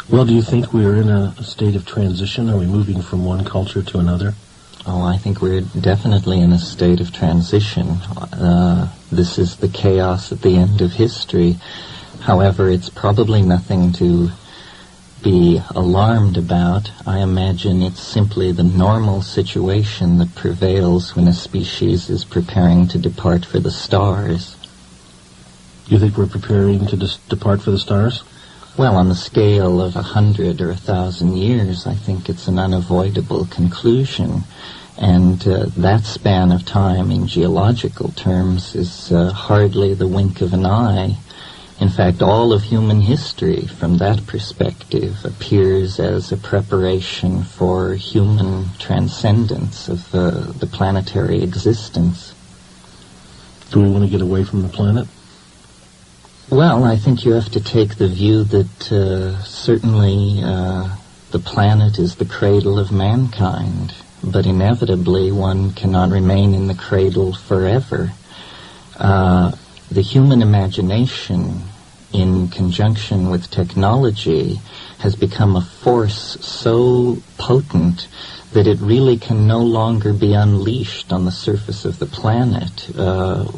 Well, do you think we're in a state of transition? Are we moving from one culture to another? Oh, I think we're definitely in a state of transition. This is the chaos at the end of history. However, it's probably nothing to be alarmed about. I imagine it's simply the normal situation that prevails when a species is preparing to depart for the stars. You think we're preparing to depart for the stars? Well, on the scale of 100 or 1,000 years, I think it's an unavoidable conclusion. And that span of time in geological terms is hardly the wink of an eye. In fact, all of human history, from that perspective, appears as a preparation for human transcendence of the planetary existence. Do we want to get away from the planet? Well, I think you have to take the view that certainly the planet is the cradle of mankind, but inevitably one cannot remain in the cradle forever. The human imagination, in conjunction with technology, has become a force so potent that it really can no longer be unleashed on the surface of the planet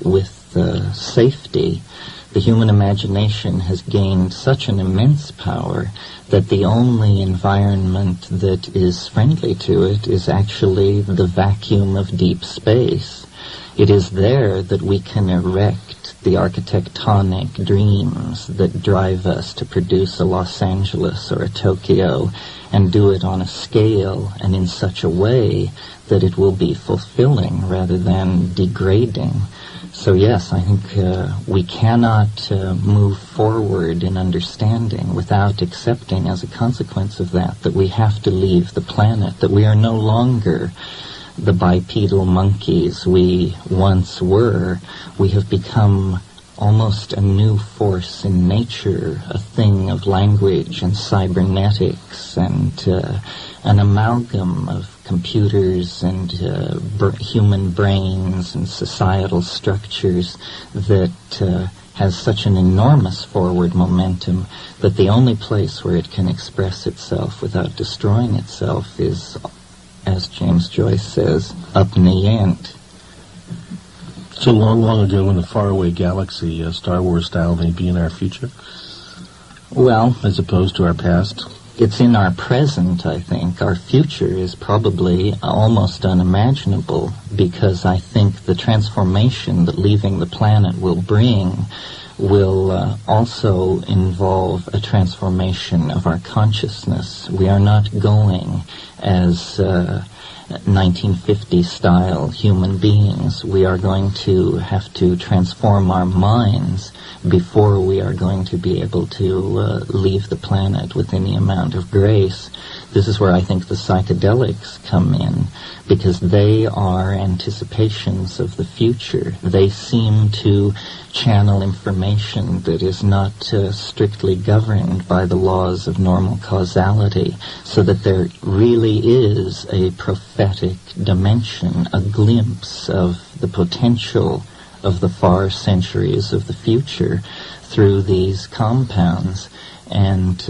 with safety. The human imagination has gained such an immense power that the only environment that is friendly to it is actually the vacuum of deep space. It is there that we can erect the architectonic dreams that drive us to produce a Los Angeles or a Tokyo, and do it on a scale and in such a way that it will be fulfilling rather than degrading. So yes, I think we cannot move forward in understanding without accepting as a consequence of that we have to leave the planet, that we are no longer the bipedal monkeys we once were. We have become almost a new force in nature, a thing of language and cybernetics and an amalgam of computers and human brains and societal structures that has such an enormous forward momentum that the only place where it can express itself without destroying itself is, as James Joyce says, up in the ant. So long ago in a faraway galaxy, Star Wars style may be in our future? Well, as opposed to our past? It's in our present, I think. Our future is probably almost unimaginable, because I think the transformation that leaving the planet will bring will also involve a transformation of our consciousness. We are not going as 1950-style human beings. We are going to have to transform our minds before we are going to be able to leave the planet with any amount of grace. This is where I think the psychedelics come in, because they are anticipations of the future. They seem to channel information that is not strictly governed by the laws of normal causality, so that there really is a prophetic dimension, a glimpse of the potential of the far centuries of the future through these compounds. And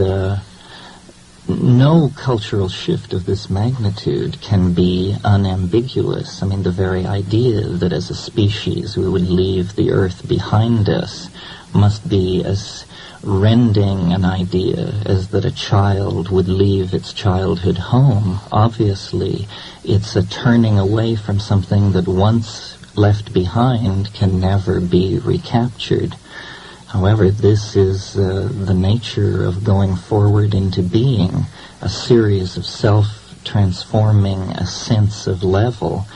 no cultural shift of this magnitude can be unambiguous. I mean, the very idea that as a species we would leave the earth behind us must be as rending an idea as that a child would leave its childhood home. Obviously, it's a turning away from something that once left behind can never be recaptured. However, this is the nature of going forward into being, a series of self-transforming ascents of level,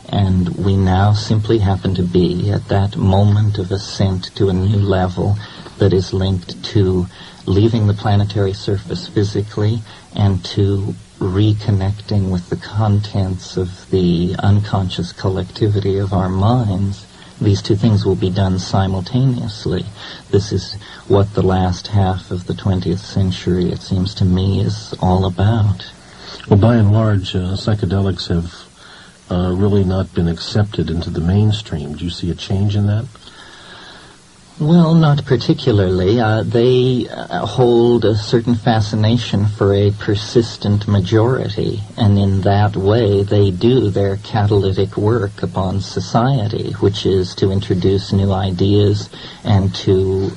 and we now simply happen to be at that moment of ascent to a new level that is linked to leaving the planetary surface physically and to reconnecting with the contents of the unconscious collectivity of our minds. These two things will be done simultaneously. This is what the last half of the 20th century, it seems to me, is all about. Well, by and large, psychedelics have really not been accepted into the mainstream. Do you see a change in that? Well, not particularly. They hold a certain fascination for a persistent majority, and in that way they do their catalytic work upon society, which is to introduce new ideas and to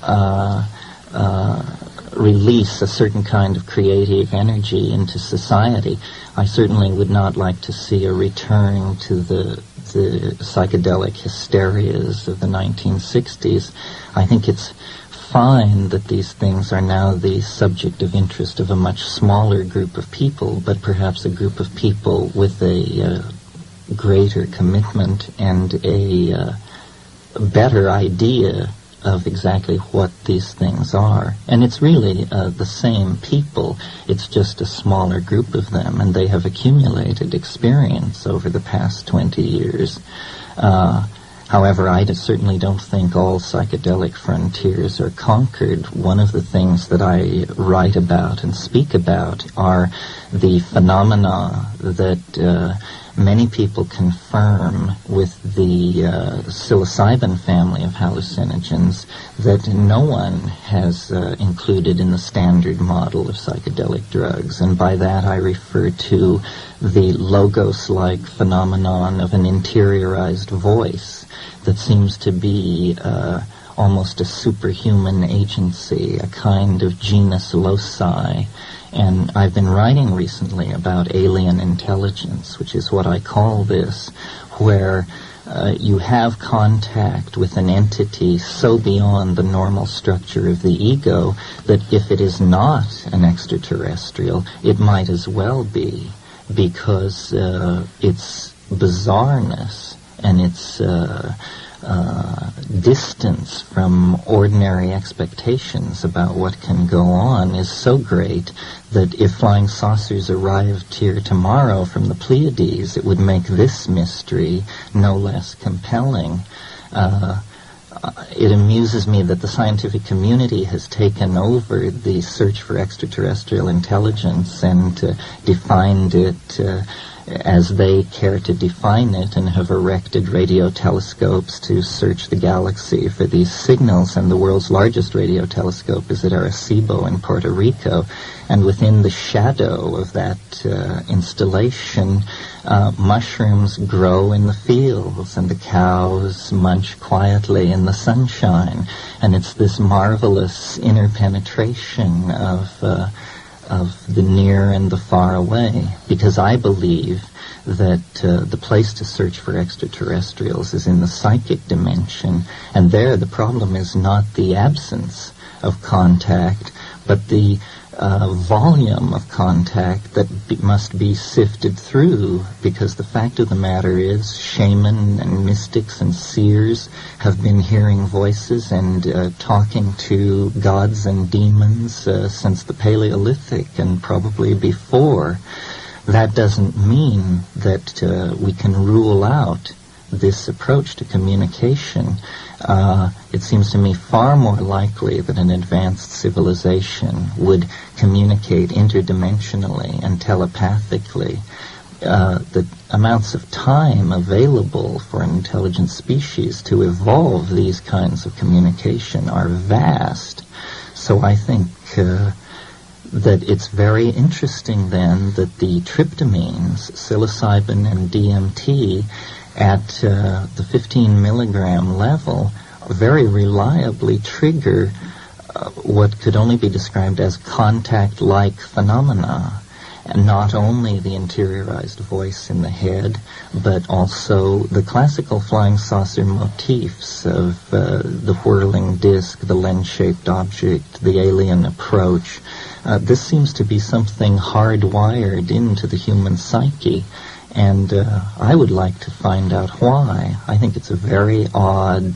release a certain kind of creative energy into society. I certainly would not like to see a return to the psychedelic hysterias of the 1960s. I think it's fine that these things are now the subject of interest of a much smaller group of people, but perhaps a group of people with a greater commitment and a better idea of exactly what these things are. And it's really the same people. It's just a smaller group of them, and they have accumulated experience over the past 20 years. However, I certainly don't think all psychedelic frontiers are conquered. One of the things that I write about and speak about are the phenomena that many people confirm with the psilocybin family of hallucinogens that no one has included in the standard model of psychedelic drugs. And by that I refer to the logos-like phenomenon of an interiorized voice that seems to be almost a superhuman agency, a kind of genus loci. And I've been writing recently about alien intelligence, which is what I call this, where you have contact with an entity so beyond the normal structure of the ego that if it is not an extraterrestrial, it might as well be, because its bizarreness and its distance from ordinary expectations about what can go on is so great that if flying saucers arrived here tomorrow from the Pleiades, it would make this mystery no less compelling. It amuses me that the scientific community has taken over the search for extraterrestrial intelligence and defined it as they care to define it, and have erected radio telescopes to search the galaxy for these signals. And the world's largest radio telescope is at Arecibo in Puerto Rico. And within the shadow of that installation, mushrooms grow in the fields, and the cows munch quietly in the sunshine. And it's this marvelous interpenetration of the near and the far away, because I believe that the place to search for extraterrestrials is in the psychic dimension, and there the problem is not the absence of contact, but the volume of contact that must be sifted through, because the fact of the matter is shaman and mystics and seers have been hearing voices and talking to gods and demons since the Paleolithic and probably before. That doesn't mean that we can rule out this approach to communication. It seems to me far more likely that an advanced civilization would communicate interdimensionally and telepathically. The amounts of time available for an intelligent species to evolve these kinds of communication are vast. So I think that it's very interesting then that the tryptamines, psilocybin and DMT, at the 15 milligram level very reliably trigger what could only be described as contact-like phenomena, and not only the interiorized voice in the head, but also the classical flying saucer motifs of the whirling disc, the lens-shaped object, the alien approach. This seems to be something hardwired into the human psyche. And I would like to find out why. I think it's a very odd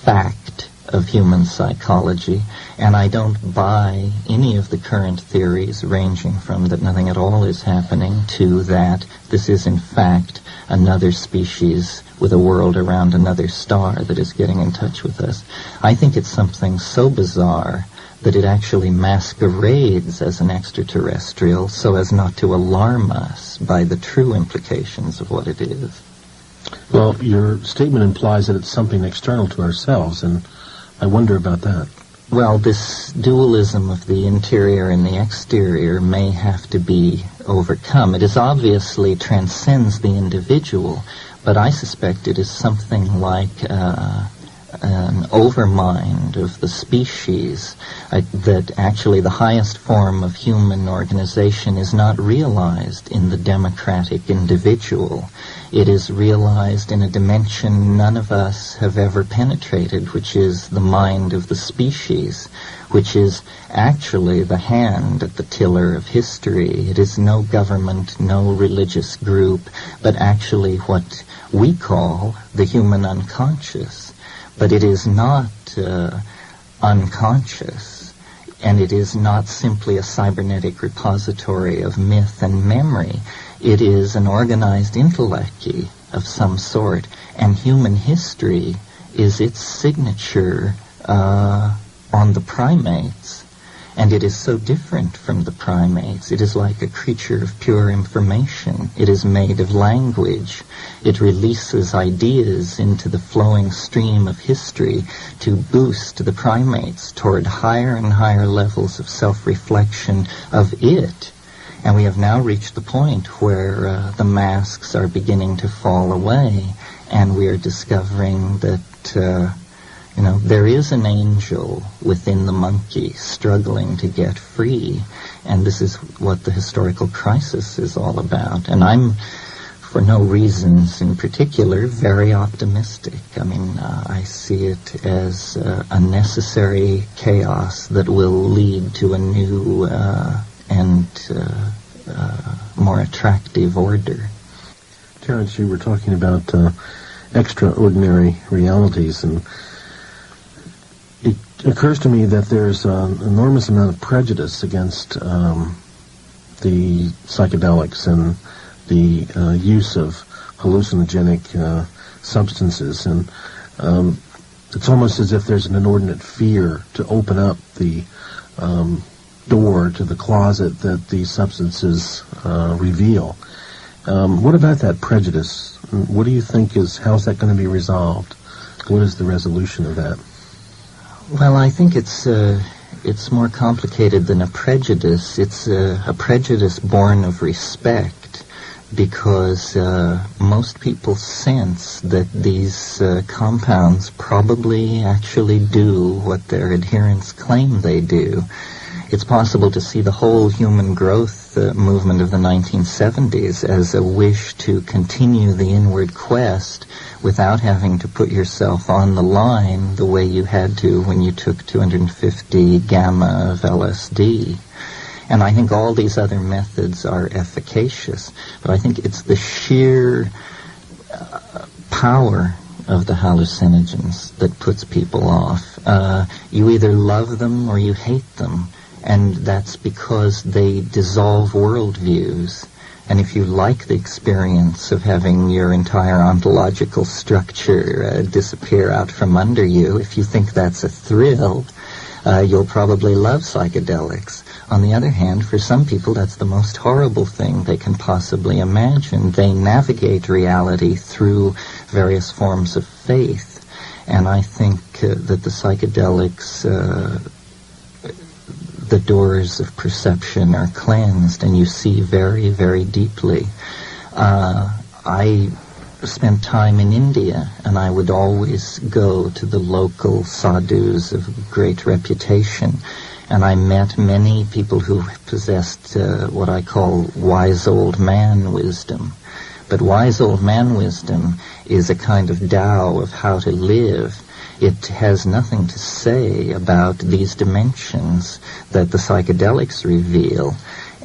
fact of human psychology, and I don't buy any of the current theories ranging from that nothing at all is happening to that this is in fact another species with a world around another star that is getting in touch with us. I think it's something so bizarre that it actually masquerades as an extraterrestrial so as not to alarm us by the true implications of what it is. Well, your statement implies that it's something external to ourselves, and I wonder about that. Well, this dualism of the interior and the exterior may have to be overcome. It is obviously transcends the individual, but I suspect it is something like an overmind of the species, that actually the highest form of human organization is not realized in the democratic individual. It is realized in a dimension none of us have ever penetrated, which is the mind of the species, which is actually the hand at the tiller of history. It is no government, no religious group, but actually what we call the human unconscious. But it is not unconscious, and it is not simply a cybernetic repository of myth and memory. It is an organized intellect of some sort, and human history is its signature on the primates. And it is so different from the primates. It is like a creature of pure information. It is made of language. It releases ideas into the flowing stream of history to boost the primates toward higher and higher levels of self-reflection of it. And we have now reached the point where the masks are beginning to fall away, and we are discovering that there is an angel within the monkey struggling to get free, and this is what the historical crisis is all about. And I'm, for no reasons in particular, very optimistic. I mean, I see it as a necessary chaos that will lead to a new and more attractive order. Terence, you were talking about extraordinary realities, and it occurs to me that there's an enormous amount of prejudice against the psychedelics and the use of hallucinogenic substances, and it's almost as if there's an inordinate fear to open up the door to the closet that these substances reveal. What about that prejudice? What do you think how's that going to be resolved? What is the resolution of that? Well, I think it's more complicated than a prejudice. It's a prejudice born of respect, because most people sense that these compounds probably actually do what their adherents claim they do. It's possible to see the whole human growth movement of the 1970s as a wish to continue the inward quest without having to put yourself on the line the way you had to when you took 250 gamma of LSD. And I think all these other methods are efficacious, but I think it's the sheer power of the hallucinogens that puts people off. You either love them or you hate them. And that's because they dissolve worldviews. And if you like the experience of having your entire ontological structure disappear out from under you, if you think that's a thrill, you'll probably love psychedelics. On the other hand, for some people, that's the most horrible thing they can possibly imagine. They navigate reality through various forms of faith. And I think that the psychedelics the doors of perception are cleansed, and you see very, very deeply. I spent time in India, and I would always go to the local sadhus of great reputation, and I met many people who possessed what I call wise old man wisdom. But wise old man wisdom is a kind of Tao of how to live. It has nothing to say about these dimensions that the psychedelics reveal.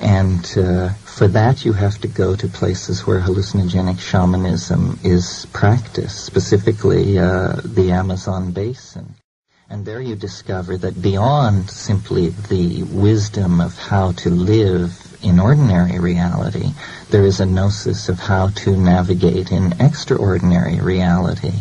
And for that you have to go to places where hallucinogenic shamanism is practiced, specifically the Amazon basin. And there you discover that beyond simply the wisdom of how to live in ordinary reality, there is a gnosis of how to navigate in extraordinary reality.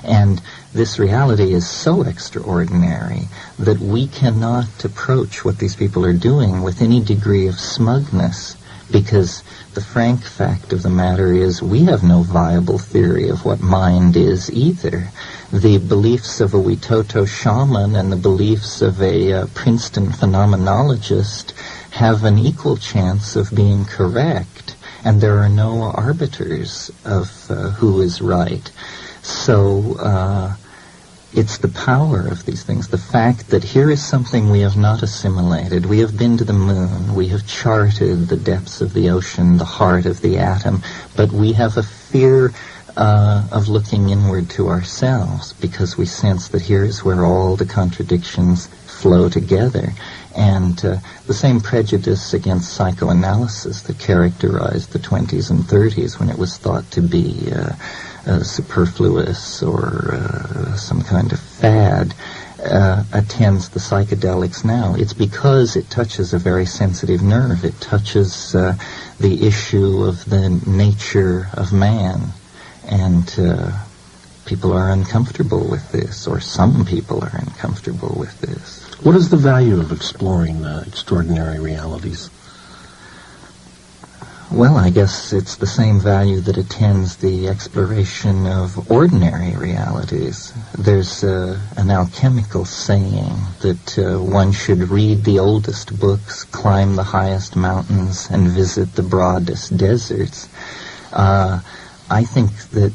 And this reality is so extraordinary that we cannot approach what these people are doing with any degree of smugness, because the frank fact of the matter is we have no viable theory of what mind is either. The beliefs of a Witoto shaman and the beliefs of a Princeton phenomenologist have an equal chance of being correct, and there are no arbiters of who is right. So it's the power of these things, the fact that here is something we have not assimilated. We have been to the moon, we have charted the depths of the ocean, the heart of the atom, but we have a fear of looking inward to ourselves because we sense that here is where all the contradictions flow together. And the same prejudice against psychoanalysis that characterized the 20s and 30s when it was thought to be superfluous or some kind of fad attends the psychedelics now. It's because it touches a very sensitive nerve. It touches the issue of the nature of man. And people are uncomfortable with this, or some people are uncomfortable with this. What is the value of exploring extraordinary realities? Well, I guess it's the same value that attends the exploration of ordinary realities. There's an alchemical saying that one should read the oldest books, climb the highest mountains, and visit the broadest deserts. I think that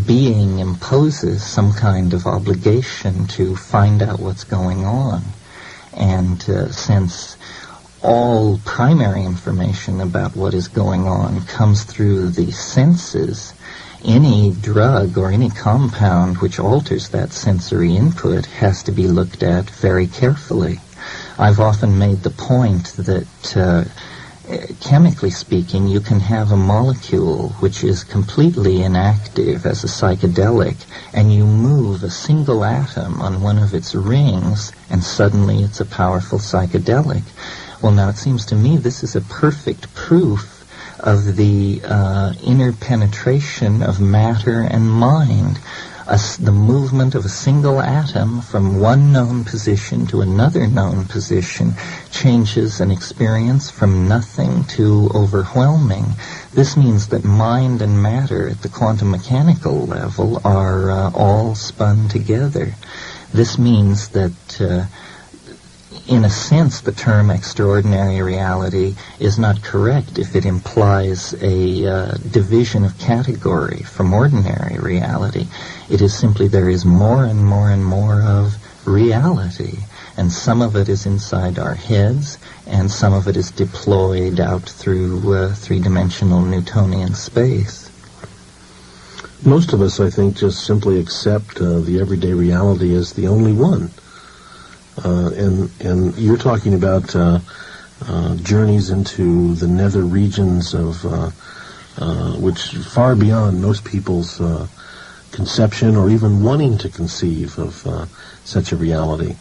being imposes some kind of obligation to find out what's going on. And since all primary information about what is going on comes through the senses, any drug or any compound which alters that sensory input has to be looked at very carefully. I've often made the point that chemically speaking, you can have a molecule which is completely inactive as a psychedelic, and you move a single atom on one of its rings, and suddenly it's a powerful psychedelic. Well, now it seems to me this is a perfect proof of the interpenetration of matter and mind. The movement of a single atom from one known position to another known position changes an experience from nothing to overwhelming. This means that mind and matter at the quantum mechanical level are all spun together. This means that in a sense, the term extraordinary reality is not correct if it implies a division of category from ordinary reality. It is simply there is more and more and more of reality, and some of it is inside our heads, and some of it is deployed out through three-dimensional Newtonian space. Most of us, I think, just simply accept the everyday reality as the only one. And you're talking about journeys into the nether regions of which far beyond most people's conception or even wanting to conceive of such a reality.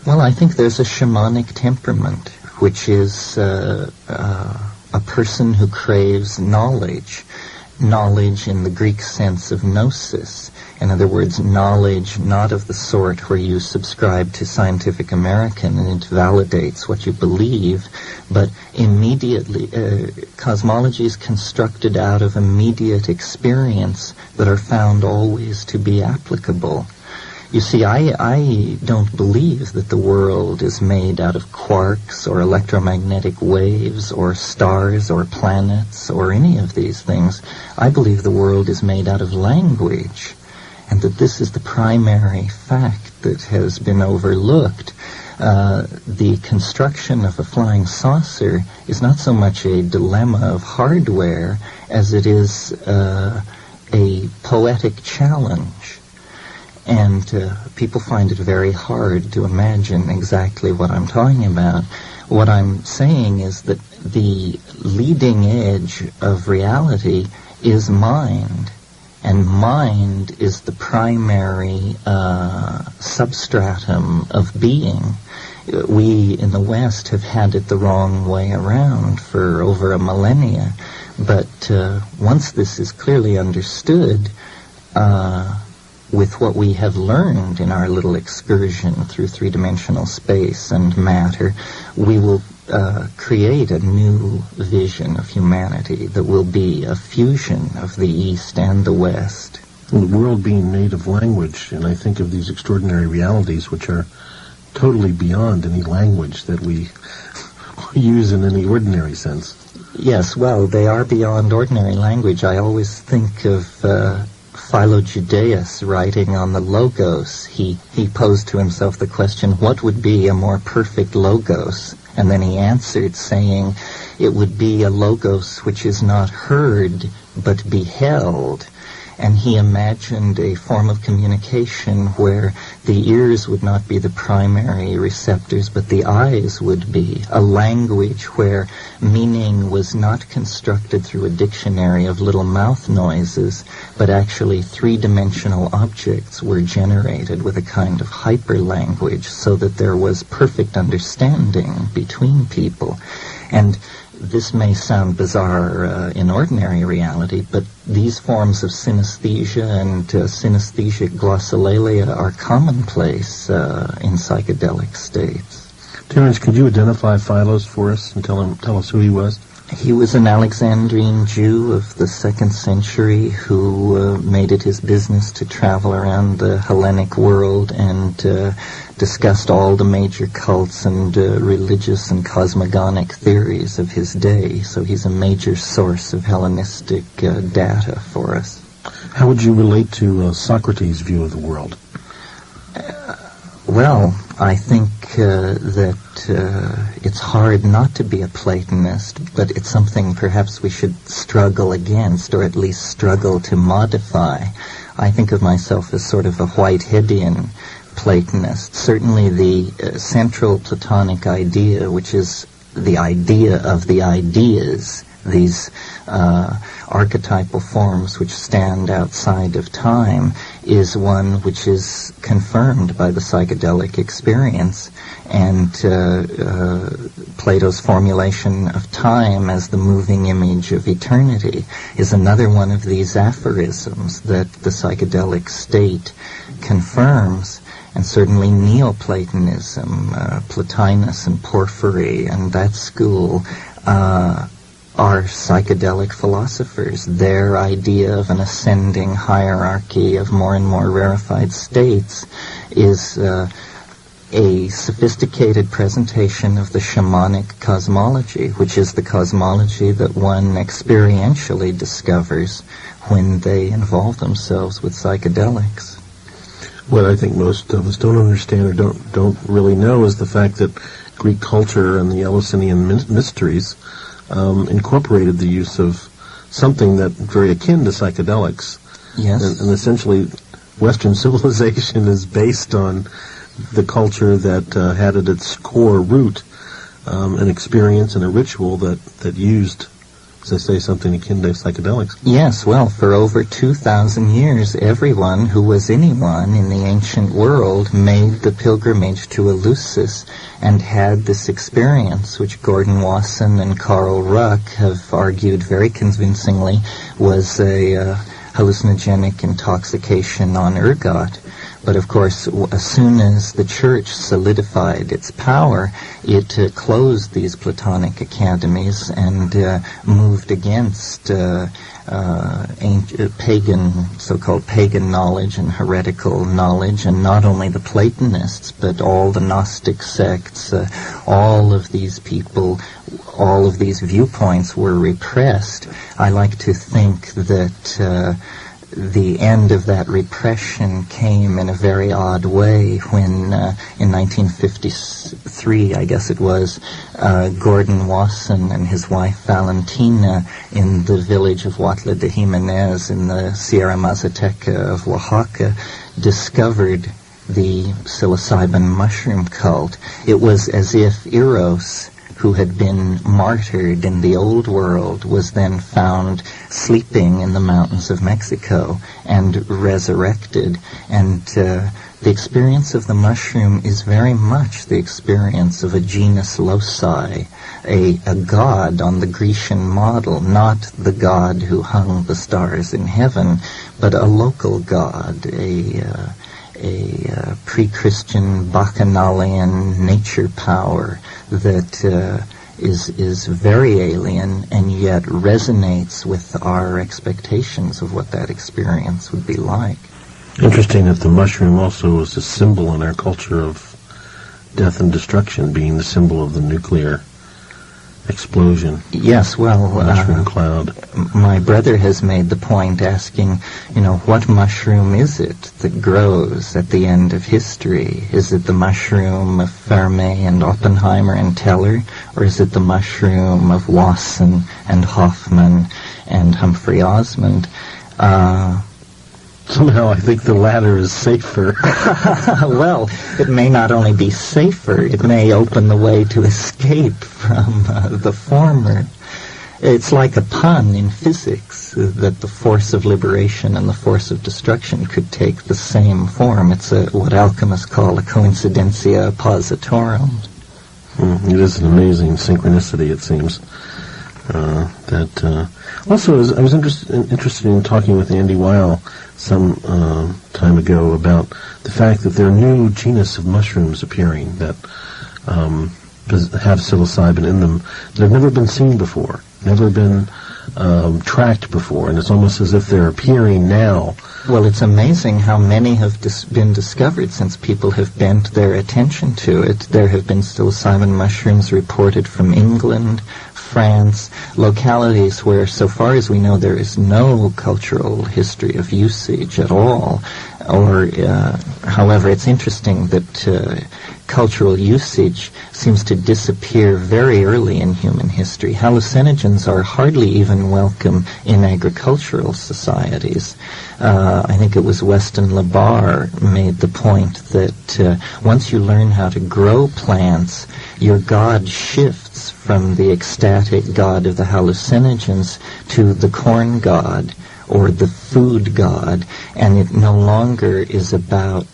Well, I think there's a shamanic temperament, which is a person who craves knowledge. Knowledge in the Greek sense of gnosis. In other words, knowledge not of the sort where you subscribe to Scientific American and it validates what you believe, but immediately, cosmology is constructed out of immediate experience that are found always to be applicable. You see, I don't believe that the world is made out of quarks or electromagnetic waves or stars or planets or any of these things. I believe the world is made out of language, and that this is the primary fact that has been overlooked. The construction of a flying saucer is not so much a dilemma of hardware as it is a poetic challenge. And people find it very hard to imagine exactly what I'm talking about. What I'm saying is that the leading edge of reality is mind. And mind is the primary substratum of being. We in the West have had it the wrong way around for over a millennia. But once this is clearly understood, with what we have learned in our little excursion through three-dimensional space and matter, we will create a new vision of humanity that will be a fusion of the East and the West. Well, the world being native language, and I think of these extraordinary realities which are totally beyond any language that we use in any ordinary sense. Yes, well, they are beyond ordinary language. I always think of Philo-Judaeus writing on the Logos. He posed to himself the question, what would be a more perfect Logos? And then he answered saying, it would be a Logos which is not heard but beheld. And he imagined a form of communication where the ears would not be the primary receptors, but the eyes would be. A language where meaning was not constructed through a dictionary of little mouth noises, but actually three-dimensional objects were generated with a kind of hyperlanguage so that there was perfect understanding between people. And this may sound bizarre in ordinary reality, but these forms of synesthesia and synesthesic glossolalia are commonplace in psychedelic states. Terence, could you identify Philos for us and tell us who he was? He was an Alexandrine Jew of the 2nd century who made it his business to travel around the Hellenic world and discussed all the major cults and religious and cosmogonic theories of his day. So he's a major source of Hellenistic data for us. How would you relate to Socrates' view of the world? Well, I think that it's hard not to be a Platonist, but it's something perhaps we should struggle against, or at least struggle to modify. I think of myself as sort of a Whiteheadian Platonist. Certainly the central Platonic idea, which is the idea of the ideas, these archetypal forms which stand outside of time, is one which is confirmed by the psychedelic experience. And Plato's formulation of time as the moving image of eternity is another one of these aphorisms that the psychedelic state confirms. And certainly Neoplatonism, Plotinus and Porphyry and that school are psychedelic philosophers. Their idea of an ascending hierarchy of more and more rarefied states is a sophisticated presentation of the shamanic cosmology, which is the cosmology that one experientially discovers when they involve themselves with psychedelics. What I think most of us don't understand or don't really know is the fact that Greek culture and the Eleusinian mysteries incorporated the use of something that very akin to psychedelics. Yes. And essentially, Western civilization is based on the culture that had at its core root an experience and a ritual that used, as I say, something akin to psychedelics. Yes, well, for over 2,000 years, everyone who was anyone in the ancient world made the pilgrimage to Eleusis and had this experience, which Gordon Wasson and Carl Ruck have argued very convincingly was a hallucinogenic intoxication on ergot. But of course, as soon as the church solidified its power, it closed these Platonic academies and moved against pagan, so-called pagan knowledge and heretical knowledge, and not only the Platonists, but all the Gnostic sects, all of these people, all of these viewpoints were repressed. I like to think that the end of that repression came in a very odd way when, in 1953, I guess it was, Gordon Wasson and his wife Valentina in the village of Huatla de Jimenez in the Sierra Mazateca of Oaxaca discovered the psilocybin mushroom cult. It was as if Eros, who had been martyred in the old world, was then found sleeping in the mountains of Mexico and resurrected. And the experience of the mushroom is very much the experience of a genus loci, a god on the Grecian model, not the god who hung the stars in heaven, but a local god, a pre-Christian bacchanalian nature power that is very alien and yet resonates with our expectations of what that experience would be like. Interesting that the mushroom also is a symbol in our culture of death and destruction, being the symbol of the nuclear explosion. Yes, well, mushroom cloud. My brother has made the point asking, what mushroom is it that grows at the end of history? Is it the mushroom of Fermi and Oppenheimer and Teller, or is it the mushroom of Wasson and Hoffman and Humphrey Osmond? Somehow I think the latter is safer. Well, it may not only be safer, it may open the way to escape from the former. It's like a pun in physics, that the force of liberation and the force of destruction could take the same form. It's what alchemists call a coincidentia oppositorum. It is an amazing synchronicity, it seems. Also, I was interested in talking with Andy Weil some time ago about the fact that there are new genus of mushrooms appearing that have psilocybin in them that have never been seen before, never been tracked before, and it's almost as if they're appearing now. Well, it's amazing how many have been discovered since people have bent their attention to it. There have been psilocybin mushrooms reported from England, France, localities where, so far as we know, there is no cultural history of usage at all. However, it's interesting that cultural usage seems to disappear very early in human history. Hallucinogens are hardly even welcome in agricultural societies. I think it was Weston LeBar made the point that once you learn how to grow plants, your god shifts from the ecstatic god of the hallucinogens to the corn god, or the food god, and it no longer is about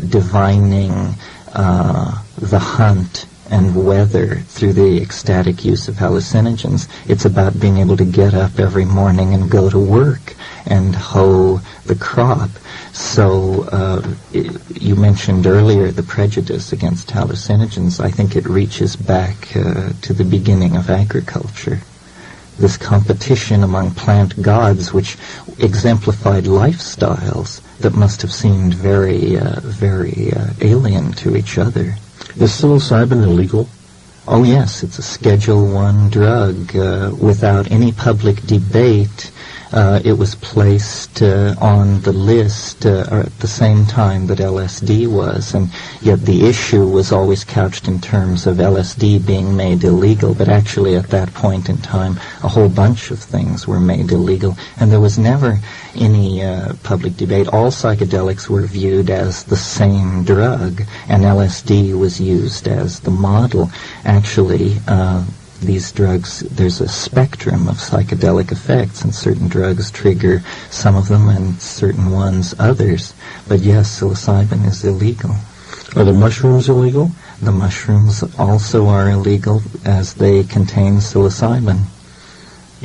divining the hunt and weather through the ecstatic use of hallucinogens. It's about being able to get up every morning and go to work and hoe the crop. So you mentioned earlier the prejudice against hallucinogens. I think it reaches back to the beginning of agriculture. This competition among plant gods, which exemplified lifestyles that must have seemed very alien to each other. Is psilocybin illegal? Oh yes, it's a Schedule I drug without any public debate. It was placed on the list at the same time that LSD was, and yet the issue was always couched in terms of LSD being made illegal, but actually at that point in time a whole bunch of things were made illegal, and there was never any public debate. All psychedelics were viewed as the same drug, and LSD was used as the model. Actually, these drugs, there's a spectrum of psychedelic effects, and certain drugs trigger some of them and certain ones others. But yes, psilocybin is illegal. Are the mushrooms illegal? The mushrooms also are illegal as they contain psilocybin.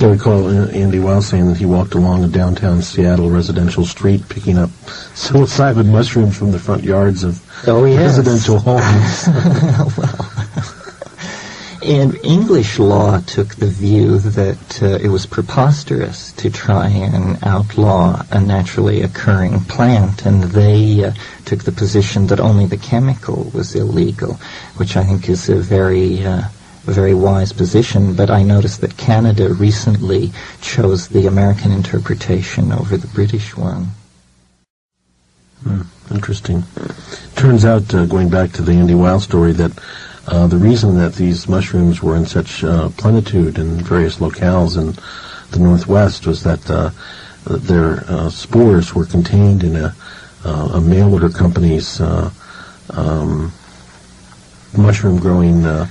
I recall Andy Weil saying that he walked along a downtown Seattle residential street picking up psilocybin mushrooms from the front yards of residential homes. Well, and English law took the view that it was preposterous to try and outlaw a naturally occurring plant, and they took the position that only the chemical was illegal, which I think is a very wise position. But I noticed that Canada recently chose the American interpretation over the British one. Interesting. Turns out, going back to the Andy Weil story, that the reason that these mushrooms were in such plenitude in various locales in the Northwest was that their spores were contained in a mail-order company's mushroom-growing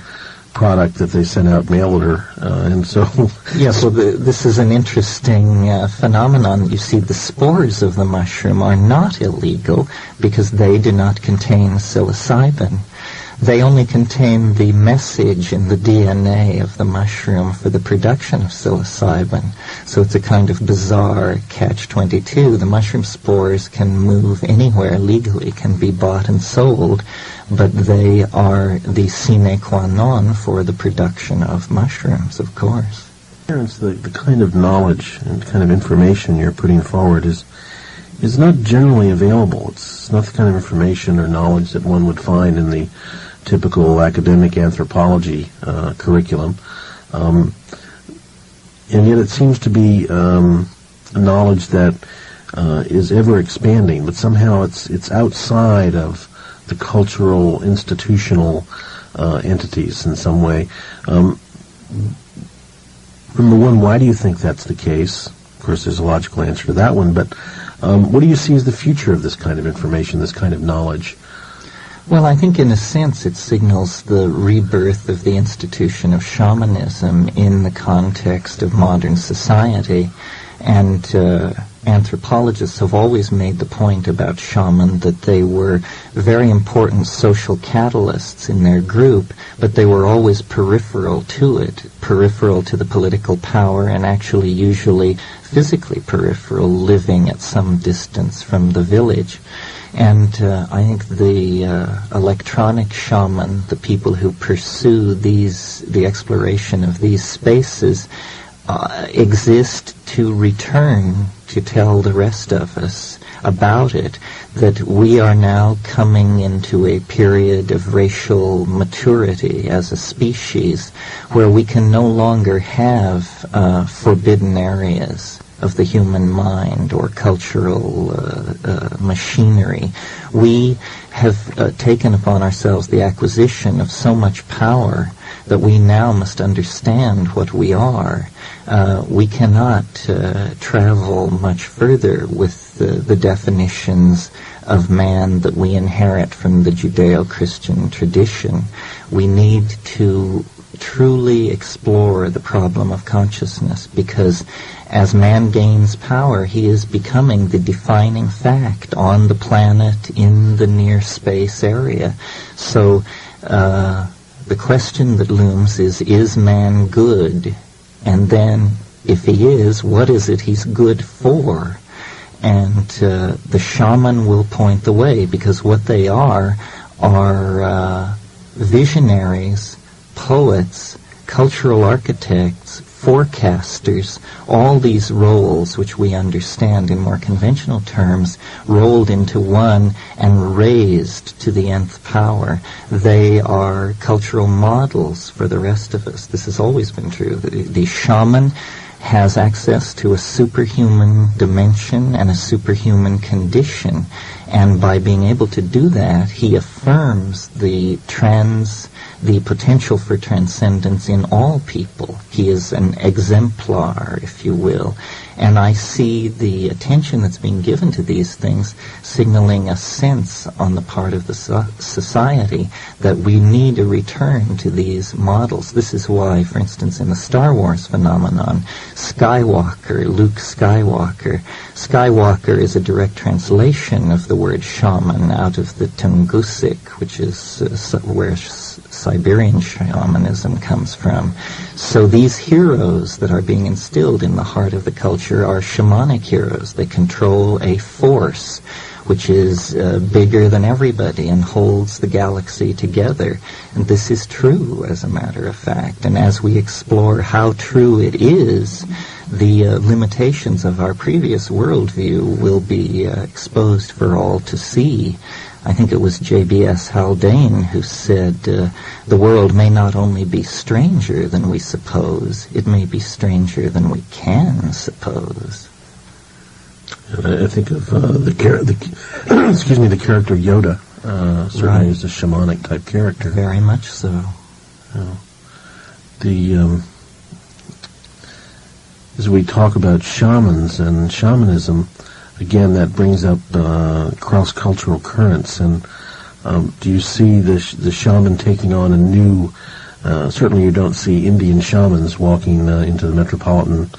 product that they sent out mail order, and so... Yes, well, this is an interesting phenomenon. You see, the spores of the mushroom are not illegal because they do not contain psilocybin. They only contain the message in the DNA of the mushroom for the production of psilocybin. So it's a kind of bizarre catch-22. The mushroom spores can move anywhere legally, can be bought and sold, but they are the sine qua non for the production of mushrooms, of course. Terence, the kind of knowledge and kind of information you're putting forward is not generally available. It's not the kind of information or knowledge that one would find in the typical academic anthropology curriculum. And yet it seems to be a knowledge that is ever expanding, but somehow it's outside of the cultural, institutional entities in some way. Number one, why do you think that's the case? Of course, there's a logical answer to that one, but what do you see as the future of this kind of information, this kind of knowledge? Well, I think in a sense it signals the rebirth of the institution of shamanism in the context of modern society. And anthropologists have always made the point about shaman that they were very important social catalysts in their group, but they were always peripheral to it, peripheral to the political power, and actually usually physically peripheral, living at some distance from the village. And I think the electronic shaman, the people who pursue the exploration of these spaces, exist to return to tell the rest of us about it, that we are now coming into a period of racial maturity as a species where we can no longer have forbidden areas of the human mind or cultural machinery. We have taken upon ourselves the acquisition of so much power that we now must understand what we are. We cannot travel much further with the definitions of man that we inherit from the Judeo-Christian tradition. We need to truly explore the problem of consciousness, because as man gains power, he is becoming the defining fact on the planet in the near space area. So the question that looms is man good? And then, if he is, what is it he's good for? And the shaman will point the way, because what they are visionaries, poets, cultural architects, forecasters, all these roles which we understand in more conventional terms, rolled into one and raised to the nth power. They are cultural models for the rest of us. This has always been true. The shaman has access to a superhuman dimension and a superhuman condition, and by being able to do that, he affirms the potential for transcendence in all people. He is an exemplar, if you will. And I see the attention that's being given to these things signaling a sense on the part of the society that we need a return to these models. This is why, for instance, in the Star Wars phenomenon, Luke Skywalker is a direct translation of the word shaman out of the Tungusic, which is where Siberian shamanism comes from. So these heroes that are being instilled in the heart of the culture are shamanic heroes. They control a force which is bigger than everybody and holds the galaxy together. And this is true, as a matter of fact. And as we explore how true it is, the limitations of our previous worldview will be exposed for all to see. I think it was J.B.S. Haldane who said, the world may not only be stranger than we suppose, it may be stranger than we can suppose. I think of the character Yoda. Certainly is a shamanic type character. Very much so. As we talk about shamans and shamanism, again, that brings up cross-cultural currents. And do you see the shaman taking on a new? Certainly, you don't see Indian shamans walking into the metropolitan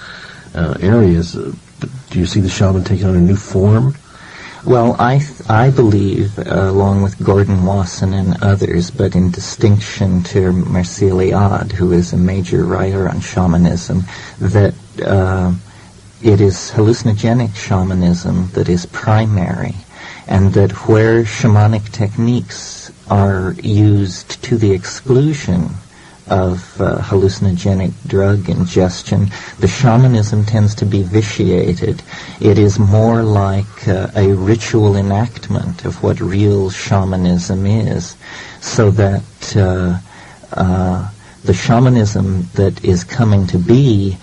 areas. But do you see the shaman taking on a new form? Well, I believe, along with Gordon Wasson and others, but in distinction to Mircea Eliade, who is a major writer on shamanism, that it is hallucinogenic shamanism that is primary, and that where shamanic techniques are used to the exclusion of hallucinogenic drug ingestion, the shamanism tends to be vitiated. It is more like a ritual enactment of what real shamanism is, so that the shamanism that is coming to be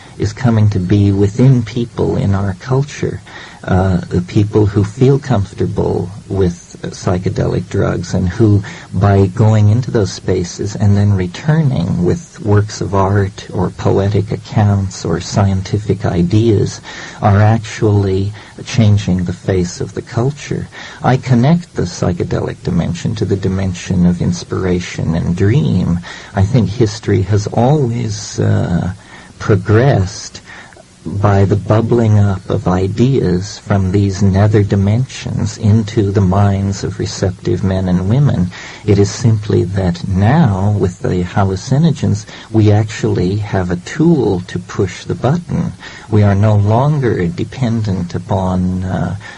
within people in our culture, the people who feel comfortable with psychedelic drugs and who, by going into those spaces and then returning with works of art or poetic accounts or scientific ideas, are actually changing the face of the culture. I connect the psychedelic dimension to the dimension of inspiration and dream. I think history has always progressed by the bubbling up of ideas from these nether dimensions into the minds of receptive men and women. It is simply that now, with the hallucinogens, we actually have a tool to push the button. We are no longer dependent upon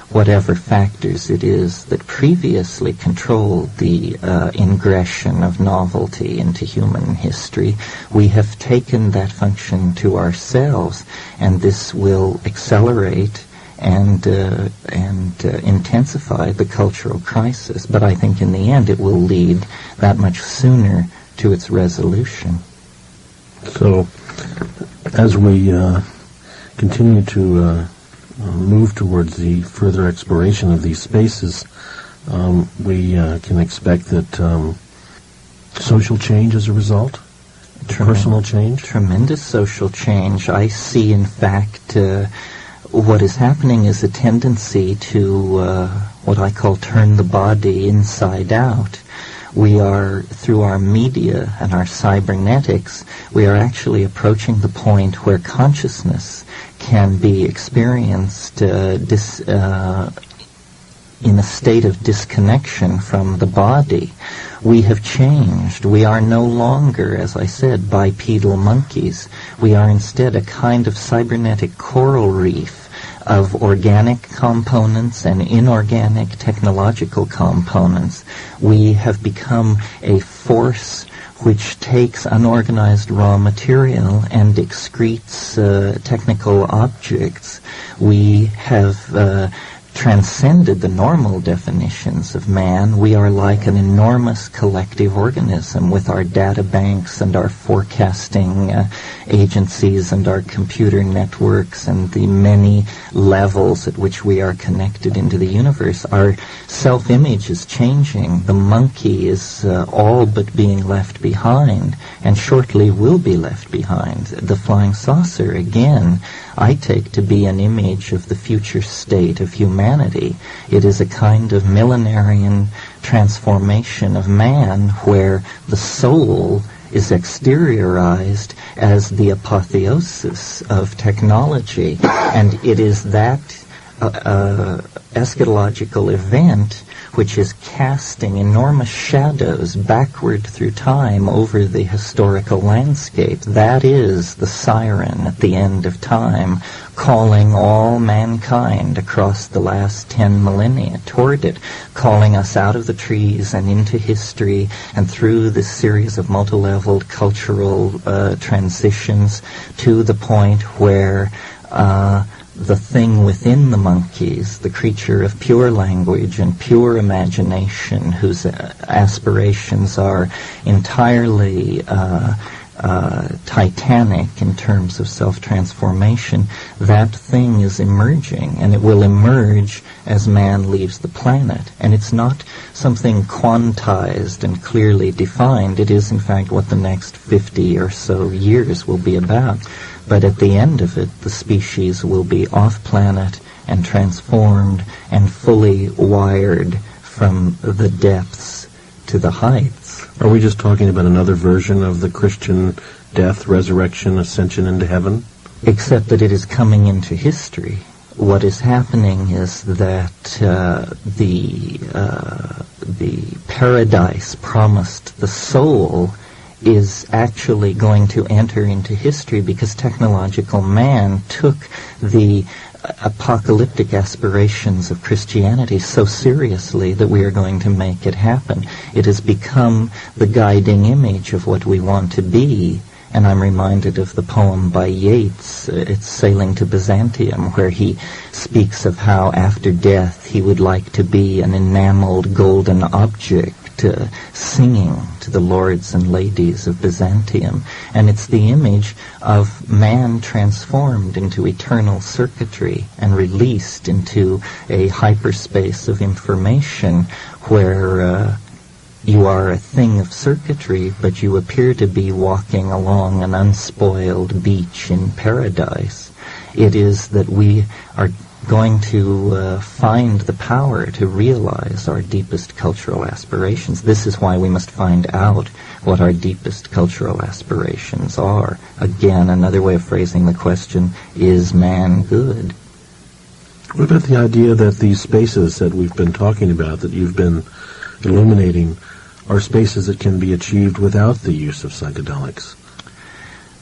whatever factors it is that previously controlled the ingression of novelty into human history. We have taken that function to ourselves, and this will accelerate and intensify the cultural crisis. But I think in the end it will lead that much sooner to its resolution. So, as we continue to move towards the further exploration of these spaces, we can expect that social change as a result, personal change? Tremendous social change. I see, in fact, what is happening is a tendency to what I call turn the body inside out. We are, through our media and our cybernetics, we are actually approaching the point where consciousness can be experienced in a state of disconnection from the body. We have changed. We are no longer, as I said, bipedal monkeys. We are instead a kind of cybernetic coral reef of organic components and inorganic technological components. We have become a force which takes unorganized raw material and excretes technical objects. We have transcended the normal definitions of man. We are like an enormous collective organism with our data banks and our forecasting agencies and our computer networks and the many levels at which we are connected into the universe. Our self-image is changing. The monkey is all but being left behind, and shortly will be left behind. The flying saucer, again, I take to be an image of the future state of humanity. It is a kind of millenarian transformation of man where the soul is exteriorized as the apotheosis of technology. And it is that eschatological event which is casting enormous shadows backward through time over the historical landscape. That is the siren at the end of time, calling all mankind across the last 10 millennia toward it, calling us out of the trees and into history and through this series of multi-leveled cultural transitions to the point where the thing within the monkeys, the creature of pure language and pure imagination, whose aspirations are entirely titanic in terms of self-transformation, that thing is emerging, and it will emerge as man leaves the planet. And it's not something quantized and clearly defined. It is, in fact, what the next 50 or so years will be about. But at the end of it, the species will be off-planet and transformed and fully wired from the depths to the heights. Are we just talking about another version of the Christian death, resurrection, ascension into heaven? Except that it is coming into history. what is happening is that the paradise promised the soul is actually going to enter into history because technological man took the apocalyptic aspirations of Christianity so seriously that we are going to make it happen. It has become the guiding image of what we want to be. And I'm reminded of the poem by Yeats, it's Sailing to Byzantium, where he speaks of how after death he would like to be an enameled golden object singing to the lords and ladies of Byzantium. And it's the image of man transformed into eternal circuitry and released into a hyperspace of information where you are a thing of circuitry, but you appear to be walking along an unspoiled beach in paradise. It is that we are going to find the power to realize our deepest cultural aspirations. This is why we must find out what our deepest cultural aspirations are. Again, another way of phrasing the question, is man good? What about the idea that these spaces that we've been talking about, that you've been illuminating, are spaces that can be achieved without the use of psychedelics?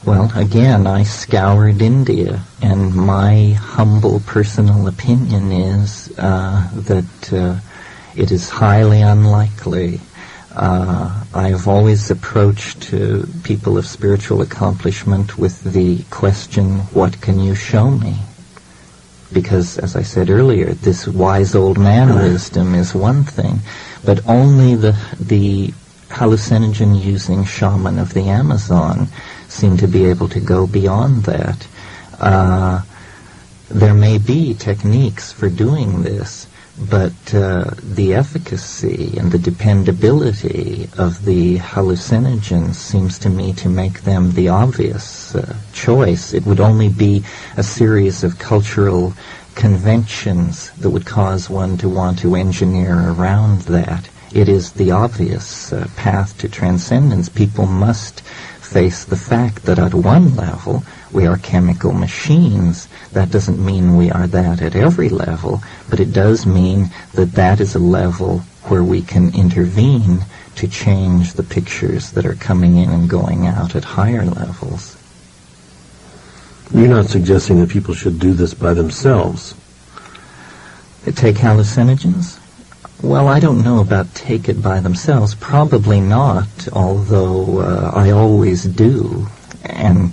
Well, again, I scoured India, and my humble personal opinion is that it is highly unlikely. I have always approached people of spiritual accomplishment with the question, what can you show me? Because, as I said earlier, this wise old man wisdom is one thing, but only the hallucinogen-using shaman of the Amazon seem to be able to go beyond that. There may be techniques for doing this, but the efficacy and the dependability of the hallucinogens seems to me to make them the obvious choice. It would only be a series of cultural conventions that would cause one to want to engineer around that. It is the obvious path to transcendence. People must face the fact that at one level we are chemical machines. That doesn't mean we are that at every level, but it does mean that that is a level where we can intervene to change the pictures that are coming in and going out at higher levels. You're not suggesting that people should do this by themselves? Take hallucinogens? Well, I don't know about take it by themselves. Probably not, although I always do. And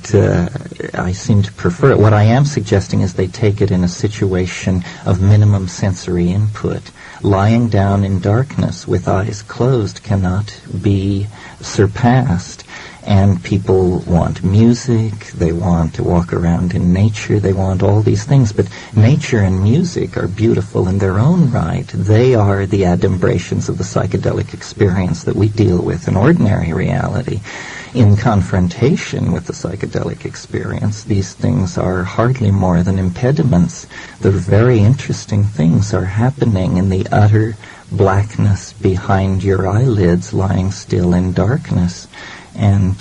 I seem to prefer it. What I am suggesting is they take it in a situation of minimum sensory input. Lying down in darkness with eyes closed cannot be surpassed. And people want music, they want to walk around in nature, they want all these things. But nature and music are beautiful in their own right. They are the adumbrations of the psychedelic experience that we deal with in ordinary reality. In confrontation with the psychedelic experience, these things are hardly more than impediments. The very interesting things are happening in the utter blackness behind your eyelids, lying still in darkness. And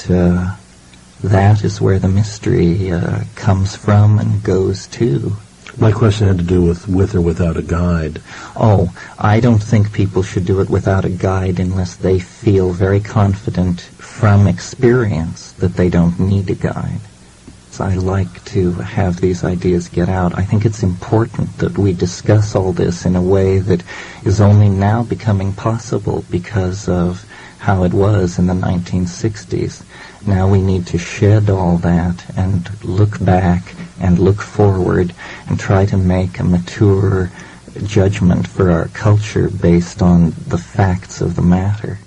that is where the mystery comes from and goes to. My question had to do with or without a guide. Oh, I don't think people should do it without a guide unless they feel very confident from experience that they don't need a guide. So I like to have these ideas get out. I think it's important that we discuss all this in a way that is only now becoming possible because of how it was in the 1960s. Now we need to shed all that and look back and look forward and try to make a mature judgment for our culture based on the facts of the matter.